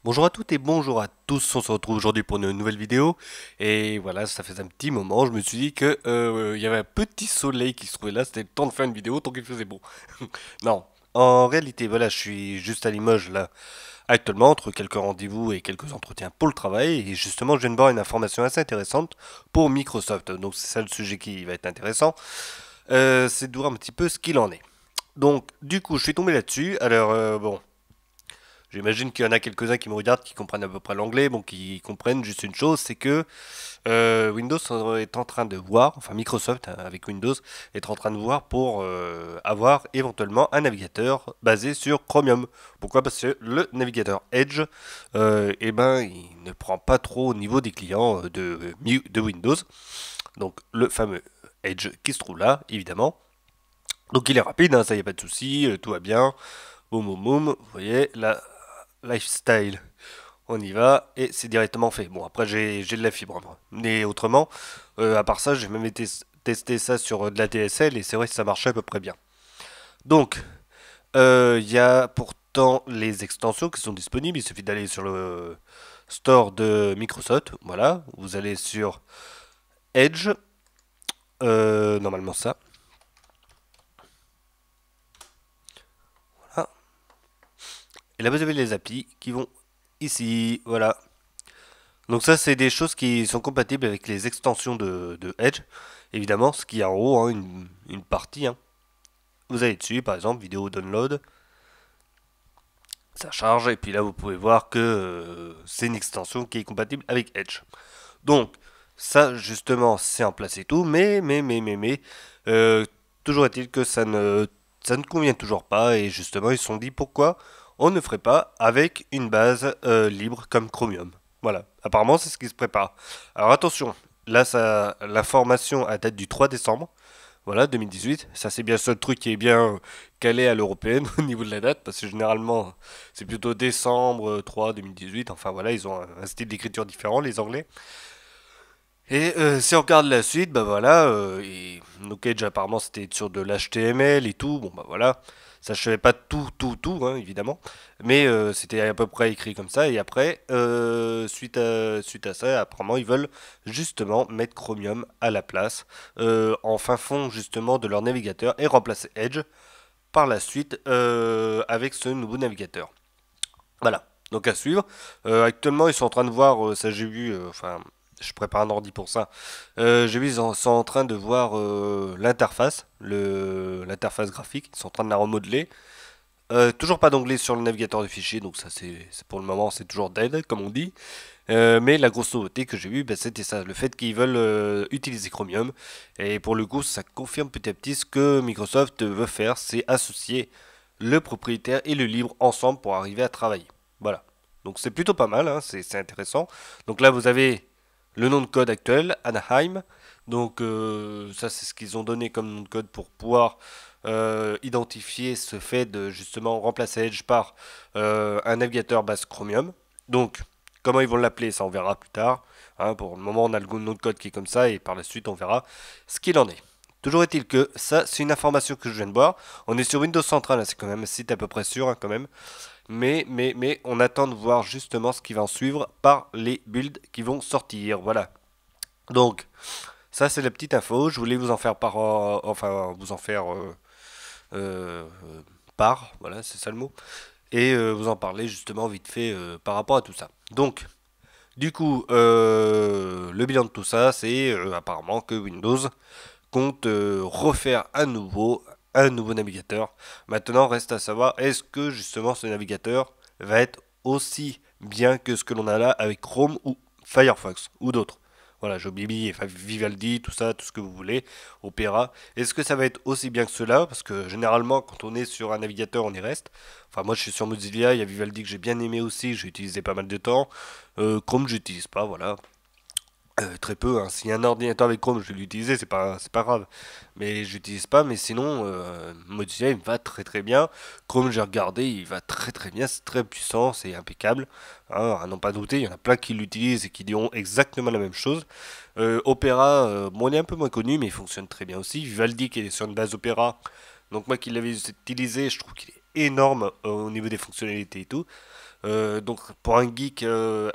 Bonjour à toutes et bonjour à tous, on se retrouve aujourd'hui pour une nouvelle vidéo et voilà, ça fait un petit moment, je me suis dit que il y avait un petit soleil qui se trouvait là, c'était le temps de faire une vidéo tant qu'il faisait beau. Non, en réalité, voilà, je suis juste à Limoges là actuellement entre quelques rendez-vous et quelques entretiens pour le travail et justement je viens de voir une information assez intéressante pour Microsoft, donc c'est ça le sujet qui va être intéressant. C'est de voir un petit peu ce qu'il en est. Donc du coup je suis tombé là-dessus, alors bon... J'imagine qu'il y en a quelques-uns qui me regardent, qui comprennent à peu près l'anglais, bon, qui comprennent juste une chose, c'est que Windows est en train de voir, enfin Microsoft avec Windows est en train de voir pour avoir éventuellement un navigateur basé sur Chromium. Pourquoi? Parce que le navigateur Edge, eh ben, il ne prend pas trop au niveau des clients de Windows. Donc le fameux Edge qui se trouve là, évidemment. Donc il est rapide, hein, ça y a pas de souci, tout va bien. Boum boum boum, vous voyez, la lifestyle. On y va et c'est directement fait. Bon, après j'ai de la fibre, moi. Mais autrement, à part ça, j'ai même testé ça sur de la DSL et c'est vrai que ça marchait à peu près bien. Donc, il y a pourtant les extensions qui sont disponibles. Il suffit d'aller sur le store de Microsoft. Voilà, vous allez sur Edge, normalement ça. Voilà. Et là, vous avez les applis qui vont ici. Voilà. Donc ça, c'est des choses qui sont compatibles avec les extensions de Edge. Évidemment, ce qui est en haut, hein, une partie. Hein. Vous allez dessus, par exemple, vidéo download. Ça charge, et puis là, vous pouvez voir que c'est une extension qui est compatible avec Edge. Donc, ça, justement, c'est en place et tout. Mais, euh, toujours est-il que ça ne convient toujours pas. Et justement, ils se sont dit pourquoi on ne ferait pas avec une base libre comme Chromium. Voilà, apparemment, c'est ce qui se prépare. Alors attention, là, ça, la formation a date du 3 décembre. Voilà, 2018. Ça, c'est bien le seul truc qui est bien calé à l'européenne au niveau de la date, parce que généralement, c'est plutôt décembre 3 2018. Enfin voilà, ils ont un style d'écriture différent, les Anglais. Et si on regarde la suite, bah voilà, donc Edge apparemment c'était sur de l'HTML et tout, bon bah voilà, ça je savais pas tout, hein, évidemment, mais c'était à peu près écrit comme ça, et après, suite à ça, apparemment ils veulent justement mettre Chromium à la place, en fin fond justement de leur navigateur, et remplacer Edge par la suite avec ce nouveau navigateur. Voilà, donc à suivre. Actuellement, ils sont en train de voir, ça j'ai vu, enfin, je prépare un ordi pour ça. J'ai vu, sont en train de voir l'interface, l'interface graphique. Ils sont en train de la remodeler. Toujours pas d'onglet sur le navigateur de fichiers, donc ça c'est pour le moment c'est toujours dead comme on dit. Mais la grosse nouveauté que j'ai vue, bah, c'était ça, le fait qu'ils veulent utiliser Chromium. Et pour le coup, ça confirme petit à petit ce que Microsoft veut faire, c'est associer le propriétaire et le libre ensemble pour arriver à travailler. Voilà. Donc c'est plutôt pas mal, hein, c'est intéressant. Donc là, vous avez le nom de code actuel, Anaheim. Donc ça, c'est ce qu'ils ont donné comme nom de code pour pouvoir identifier ce fait de justement remplacer Edge par un navigateur base Chromium. Donc, comment ils vont l'appeler, ça on verra plus tard. Hein, pour le moment, on a le nom de code qui est comme ça et par la suite, on verra ce qu'il en est. Toujours est-il que ça, c'est une information que je viens de voir. On est sur Windows Central, hein, c'est quand même un site à peu près sûr, hein, quand même. Mais, on attend de voir justement ce qui va en suivre par les builds qui vont sortir. Voilà. Donc, ça, c'est la petite info. Je voulais vous en faire enfin, vous en faire euh, part. Voilà, c'est ça le mot. Et vous en parler justement vite fait par rapport à tout ça. Donc, du coup, le bilan de tout ça, c'est apparemment que Windows compte refaire un nouveau navigateur. Maintenant, reste à savoir, est-ce que justement ce navigateur va être aussi bien que ce que l'on a là avec Chrome ou Firefox ou d'autres. Voilà, j'ai oublié enfin, Vivaldi, tout ça, tout ce que vous voulez, Opera. Est-ce que ça va être aussi bien que cela? Parce que généralement, quand on est sur un navigateur, on y reste. Enfin, moi, je suis sur Mozilla, il y a Vivaldi que j'ai bien aimé aussi, j'ai utilisé pas mal de temps. Chrome, j'utilise pas, voilà. Très peu, hein. S'il y a un ordinateur avec Chrome, je vais l'utiliser, c'est pas grave. Mais j'utilise pas, mais sinon, Mozilla, il me va très très bien. Chrome, j'ai regardé, il va très très bien, c'est très puissant, c'est impeccable. Hein, à n'en pas douter, il y en a plein qui l'utilisent et qui diront exactement la même chose. Opera, bon, il est un peu moins connu, mais il fonctionne très bien aussi. Vivaldi, qui est sur une base Opera, donc moi qui l'avais utilisé, je trouve qu'il est énorme au niveau des fonctionnalités et tout. Donc pour un geek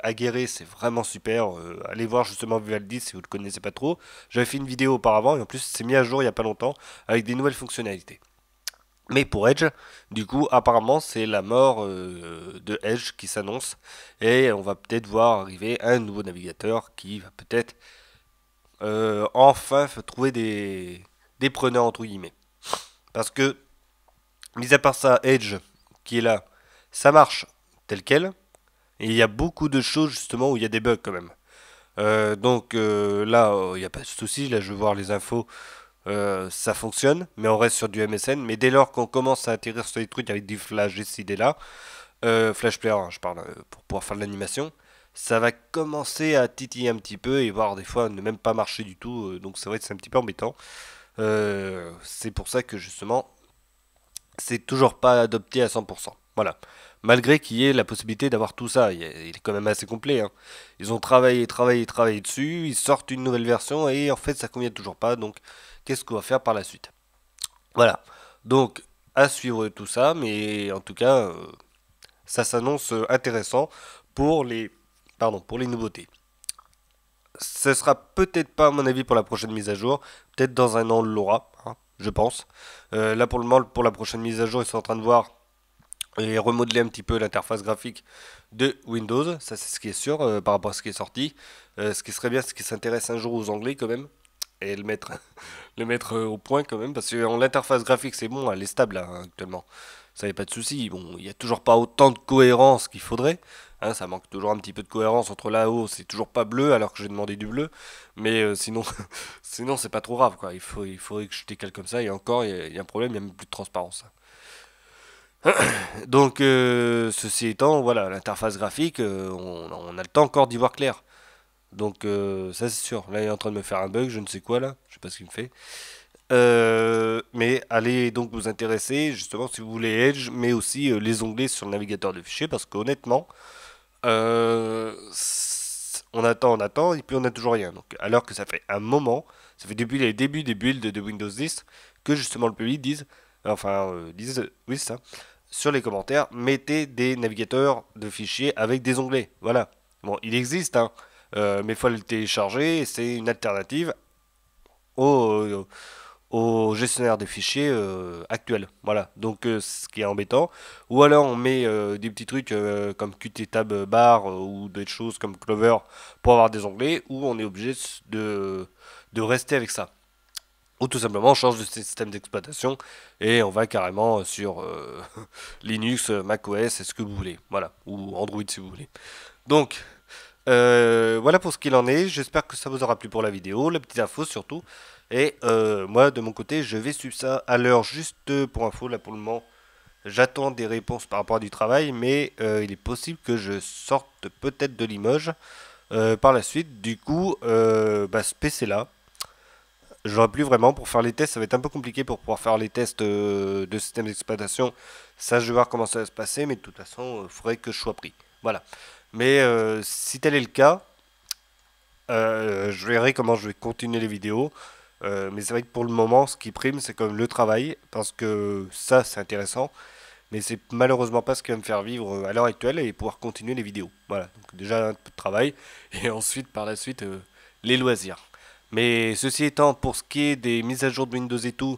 aguerri, c'est vraiment super. Allez voir justement Vivaldi si vous ne le connaissez pas trop. J'avais fait une vidéo auparavant et en plus c'est mis à jour il n'y a pas longtemps avec des nouvelles fonctionnalités. Mais pour Edge, du coup, apparemment, c'est la mort de Edge qui s'annonce et on va peut-être voir arriver un nouveau navigateur qui va peut-être enfin trouver des preneurs entre guillemets. Parce que, mis à part ça, Edge qui est là, ça marche tel quel. Et il y a beaucoup de choses justement où il y a des bugs quand même. Donc là, il n'y a pas de souci. Là, je vais voir les infos. Ça fonctionne, mais on reste sur du MSN. Mais dès lors qu'on commence à atterrir sur des trucs avec du Flash ici et là, Flash Player, hein, je parle pour pouvoir faire de l'animation, ça va commencer à titiller un petit peu et voir des fois ne même pas marcher du tout. Donc c'est vrai que c'est un petit peu embêtant. C'est pour ça que justement, c'est toujours pas adopté à 100%. Voilà. Malgré qu'il y ait la possibilité d'avoir tout ça, il est quand même assez complet, hein. Ils ont travaillé, travaillé, travaillé dessus, ils sortent une nouvelle version et en fait ça convient toujours pas. Donc qu'est-ce qu'on va faire par la suite? Voilà. Donc à suivre tout ça, mais en tout cas ça s'annonce intéressant pour les, pardon, pour les nouveautés. Ce sera peut-être pas à mon avis pour la prochaine mise à jour, peut-être dans un an on l'aura, hein, je pense. Là pour le moment, pour la prochaine mise à jour, ils sont en train de voir et remodeler un petit peu l'interface graphique de Windows, ça c'est ce qui est sûr par rapport à ce qui est sorti. Ce qui serait bien, c'est qu'ils s'intéressent un jour aux Anglais quand même et le mettre, le mettre au point quand même, parce que l'interface graphique c'est bon, elle est stable là, hein, actuellement. Ça n'y a pas de souci. Bon, il n'y a toujours pas autant de cohérence qu'il faudrait. Hein, ça manque toujours un petit peu de cohérence entre là-haut, c'est toujours pas bleu alors que j'ai demandé du bleu. Mais sinon, sinon c'est pas trop grave quoi. Il faudrait que je décale comme ça et encore, il y a un problème, il n'y a même plus de transparence. Donc, ceci étant, voilà, l'interface graphique, on a le temps encore d'y voir clair. Donc, ça c'est sûr. Là, il est en train de me faire un bug, je ne sais quoi là, je sais pas ce qu'il me fait. Mais allez donc vous intéresser, justement, si vous voulez Edge, mais aussi les onglets sur le navigateur de fichiers, parce qu'honnêtement, on attend, et puis on n'a toujours rien. Donc, alors que ça fait un moment, ça fait depuis les débuts des builds de Windows 10, que justement le public disent, oui c'est ça, sur les commentaires, mettez des navigateurs de fichiers avec des onglets. Voilà. Bon, il existe, hein, mais il faut le télécharger, et c'est une alternative au, au gestionnaire des fichiers actuel. Voilà, donc ce qui est embêtant. Ou alors on met des petits trucs comme Qt Tab Bar ou des choses comme Clover pour avoir des onglets, ou on est obligé de rester avec ça. Ou tout simplement on change de système d'exploitation et on va carrément sur Linux, macOS, est ce que vous voulez. Voilà, ou Android si vous voulez. Donc, voilà pour ce qu'il en est. J'espère que ça vous aura plu pour la vidéo, la petite info surtout. Et moi, de mon côté, je vais suivre ça à l'heure juste pour info. Là, pour le moment, j'attends des réponses par rapport à du travail, mais il est possible que je sorte peut-être de Limoges par la suite. Du coup, ce PC-là, j'aurai plus vraiment pour faire les tests. Ça va être un peu compliqué pour pouvoir faire les tests de système d'exploitation. Ça, je vais voir comment ça va se passer, mais de toute façon, il faudrait que je sois pris. Voilà. Mais si tel est le cas, je verrai comment je vais continuer les vidéos. Mais c'est vrai que pour le moment, ce qui prime, c'est comme le travail, parce que ça, c'est intéressant. Mais c'est malheureusement pas ce qui va me faire vivre à l'heure actuelle et pouvoir continuer les vidéos. Voilà, donc déjà un peu de travail, et ensuite, par la suite, les loisirs. Mais ceci étant, pour ce qui est des mises à jour de Windows et tout,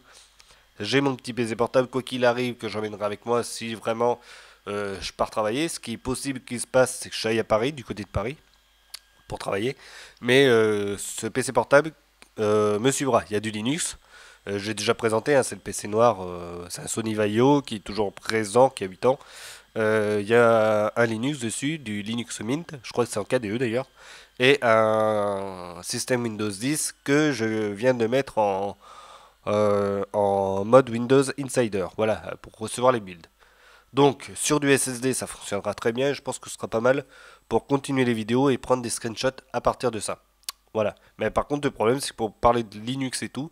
j'ai mon petit PC portable, quoi qu'il arrive, que j'emmènerai avec moi si vraiment je pars travailler. Ce qui est possible qu'il se passe, c'est que je aille à Paris, du côté de Paris, pour travailler. Mais ce PC portable me suivra. Il y a du Linux. J'ai déjà présenté, hein, c'est le PC noir, c'est un Sony Vaio qui est toujours présent, qui a 8 ans. Il y a un Linux dessus, du Linux Mint, je crois que c'est en KDE d'ailleurs, et un système Windows 10 que je viens de mettre en mode Windows Insider, voilà, pour recevoir les builds. Donc sur du SSD ça fonctionnera très bien et je pense que ce sera pas mal pour continuer les vidéos et prendre des screenshots à partir de ça. Voilà. Mais par contre le problème c'est que pour parler de Linux et tout,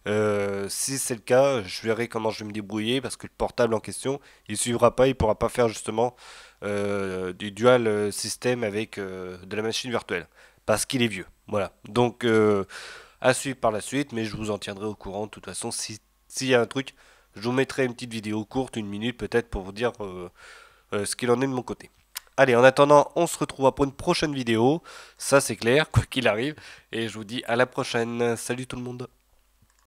si c'est le cas, je verrai comment je vais me débrouiller parce que le portable en question, il suivra pas, il pourra pas faire justement du dual système avec de la machine virtuelle parce qu'il est vieux. Voilà. Donc à suivre par la suite, mais je vous en tiendrai au courant de toute façon s'il y a un truc. Je vous mettrai une petite vidéo courte, une minute peut-être, pour vous dire ce qu'il en est de mon côté. Allez, en attendant, on se retrouvera pour une prochaine vidéo. Ça, c'est clair, quoi qu'il arrive. Et je vous dis à la prochaine. Salut tout le monde.